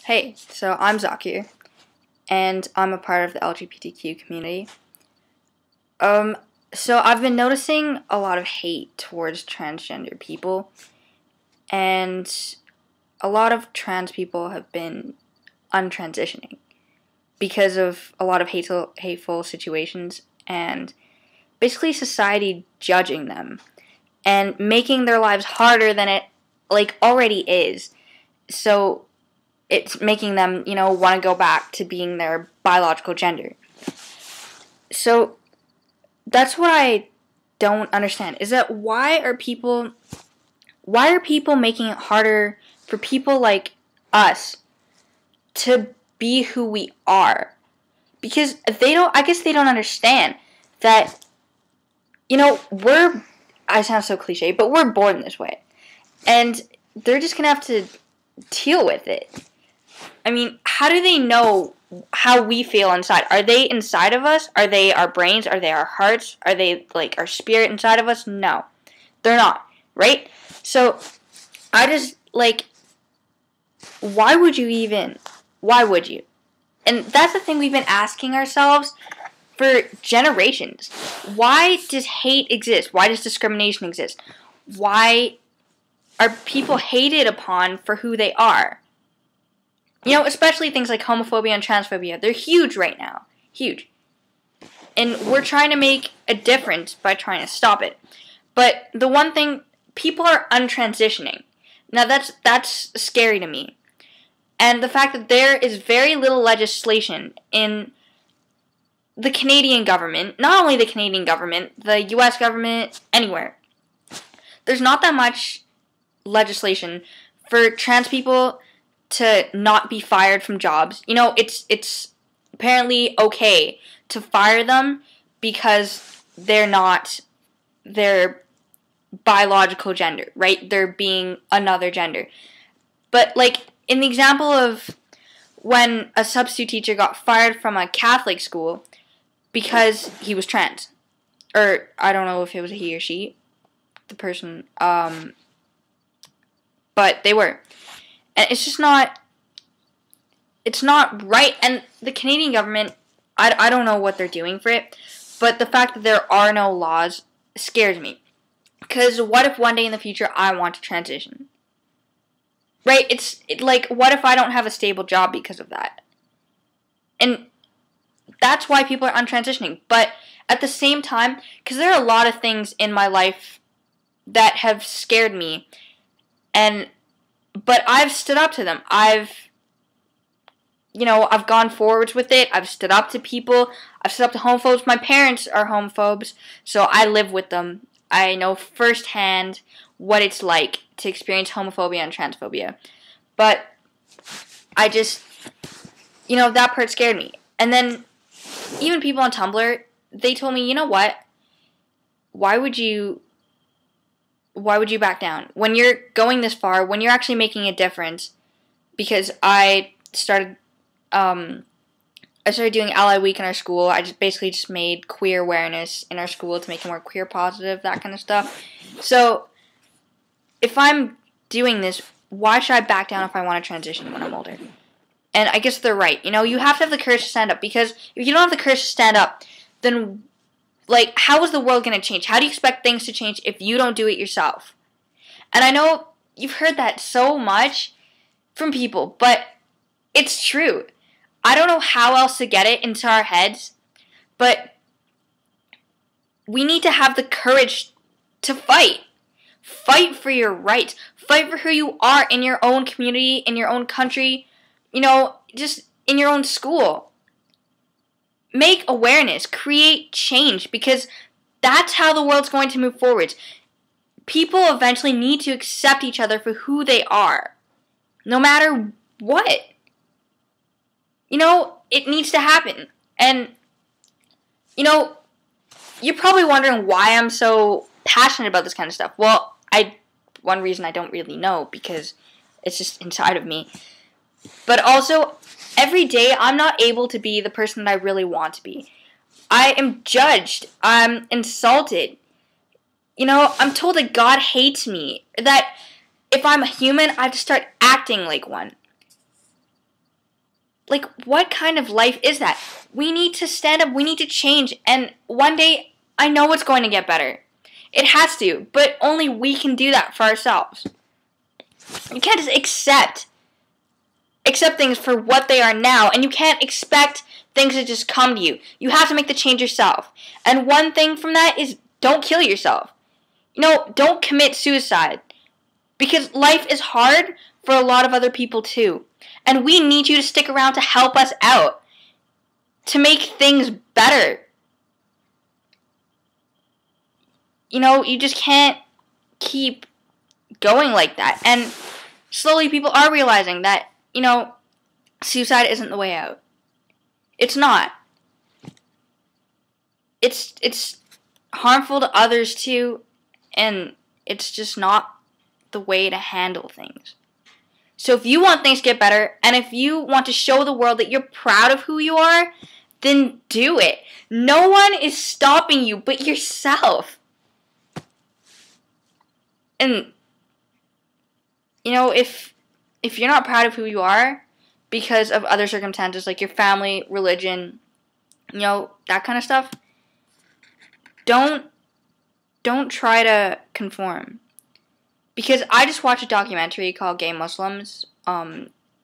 Hey, so I'm Zakir, and I'm a part of the LGBTQ community. So I've been noticing a lot of hate towards transgender people, and a lot of trans people have been untransitioning because of a lot of hateful situations, and basically society judging them and making their lives harder than it already is. So it's making them, want to go back to being their biological gender. So that's what I don't understand, is that why are people making it harder for people like us to be who we are? Because I guess they don't understand that, I sound so cliche, but we're born this way. And they're just going to have to deal with it. I mean, how do they know how we feel inside? Are they inside of us? Are they our brains? Are they our hearts? Are they our spirit inside of us? No, they're not, right? So I just why would you? And that's the thing we've been asking ourselves for generations. Why does hate exist? Why does discrimination exist? Why are people hated upon for who they are? Especially things like homophobia and transphobia. They're huge right now. Huge. And we're trying to make a difference by trying to stop it. But the one thing, people are untransitioning. Now that's scary to me. And the fact that there is very little legislation in the Canadian government, not only the Canadian government, the US government, anywhere. There's not that much legislation for trans people to not be fired from jobs. It's apparently okay to fire them because they're not their biological gender, right? They're being another gender. But in the example of when a substitute teacher got fired from a Catholic school because he was trans, or I don't know if it was a he or she, the person, but they were. And it's just not, it's not right. And the Canadian government, I don't know what they're doing for it, but the fact that there are no laws scares me. Because what if one day in the future I want to transition? Right? What if I don't have a stable job because of that? And that's why people are untransitioning. But at the same time, because there are a lot of things in my life that have scared me, but I've stood up to them. I've gone forwards with it. I've stood up to people. I've stood up to homophobes. My parents are homophobes, so I live with them. I know firsthand what it's like to experience homophobia and transphobia. But I just, that part scared me. And then even people on Tumblr, they told me, you know what? Why would you back down? When you're going this far, when you're actually making a difference, because I started doing Ally Week in our school. I basically made queer awareness in our school to make it more queer positive, that kind of stuff. So if I'm doing this, why should I back down if I want to transition when I'm older? And I guess they're right. You have to have the courage to stand up, because if you don't have the courage to stand up, then how is the world going to change? How do you expect things to change if you don't do it yourself? And I know you've heard that so much from people, but it's true. I don't know how else to get it into our heads, but we need to have the courage to fight. Fight for your rights. Fight for who you are in your own community, in your own country, just in your own school. Make awareness. Create change, because that's how the world's going to move forward. People eventually need to accept each other for who they are, no matter what. It needs to happen. And, you're probably wondering why I'm so passionate about this kind of stuff. Well, one reason I don't really know, because it's just inside of me. But also, every day I'm not able to be the person that I really want to be. I am judged. I'm insulted. I'm told that God hates me. That if I'm a human, I have to start acting like one. Like, what kind of life is that? We need to stand up. We need to change. And one day, I know it's going to get better. It has to. But only we can do that for ourselves. You can't just accept things for what they are now. And you can't expect things to just come to you. You have to make the change yourself. And one thing from that is don't kill yourself. Don't commit suicide. Because life is hard for a lot of other people too. And we need you to stick around to help us out. To make things better. You just can't keep going like that. And slowly people are realizing that, suicide isn't the way out. It's not. It's harmful to others too, and it's just not the way to handle things. So if you want things to get better, and if you want to show the world that you're proud of who you are, then do it. No one is stopping you but yourself. And, if you're not proud of who you are because of other circumstances, like your family, religion, that kind of stuff, don't try to conform. Because I just watched a documentary called Gay Muslims.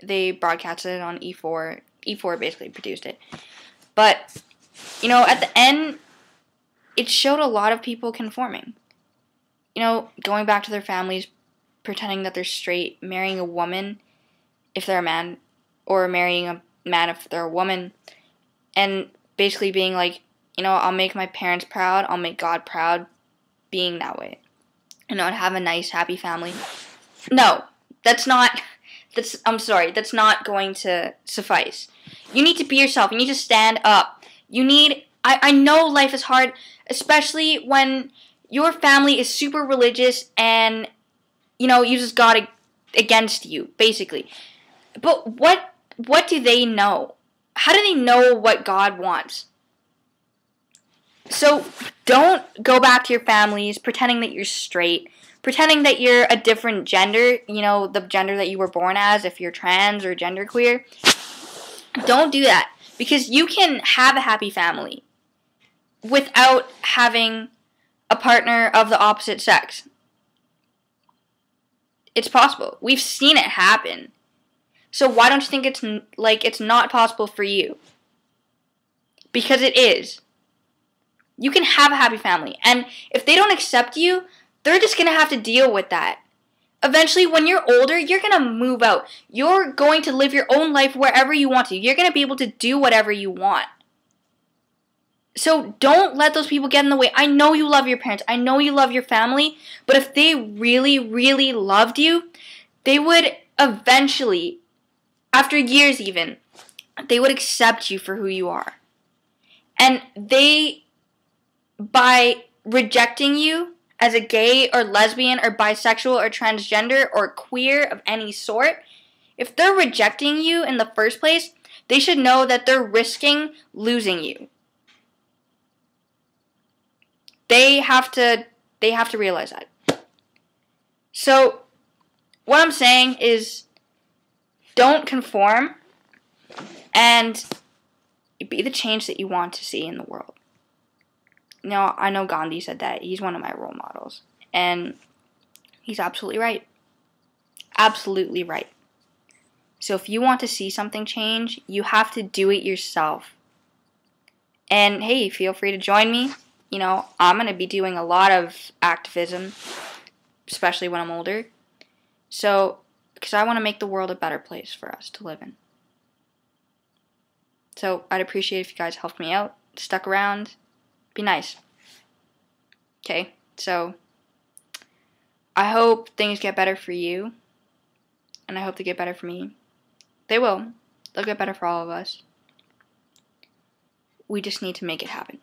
They broadcasted it on E4. E4 basically produced it. But, at the end, it showed a lot of people conforming. Going back to their families, pretending that they're straight, marrying a woman if they're a man, or marrying a man if they're a woman, and basically being like, I'll make my parents proud, I'll make God proud, being that way. And have a nice, happy family. No, that's not going to suffice. You need to be yourself. You need to stand up. I know life is hard, especially when your family is super religious and, uses God against you, basically. But what do they know? How do they know what God wants? So don't go back to your families pretending that you're straight, pretending that you're a different gender, the gender that you were born as, if you're trans or genderqueer. Don't do that, because you can have a happy family without having a partner of the opposite sex. It's possible. We've seen it happen. So why don't you think it's not possible for you? Because it is. You can have a happy family. And if they don't accept you, they're just going to have to deal with that. Eventually, when you're older, you're going to move out. You're going to live your own life wherever you want to. You're going to be able to do whatever you want. So don't let those people get in the way. I know you love your parents. I know you love your family. But if they really, really loved you, they would eventually, after years even, they would accept you for who you are. And by rejecting you as a gay or lesbian or bisexual or transgender or queer of any sort, if they're rejecting you in the first place, they should know that they're risking losing you. They have to realize that. So, what I'm saying is, don't conform and be the change that you want to see in the world. I know Gandhi said that. He's one of my role models. And he's absolutely right. Absolutely right. So if you want to see something change, you have to do it yourself. And hey, feel free to join me. I'm going to be doing a lot of activism, especially when I'm older. So, because I want to make the world a better place for us to live in. So, I'd appreciate if you guys helped me out, stuck around. Be nice. Okay, so I hope things get better for you, and I hope they get better for me. They will. They'll get better for all of us. We just need to make it happen.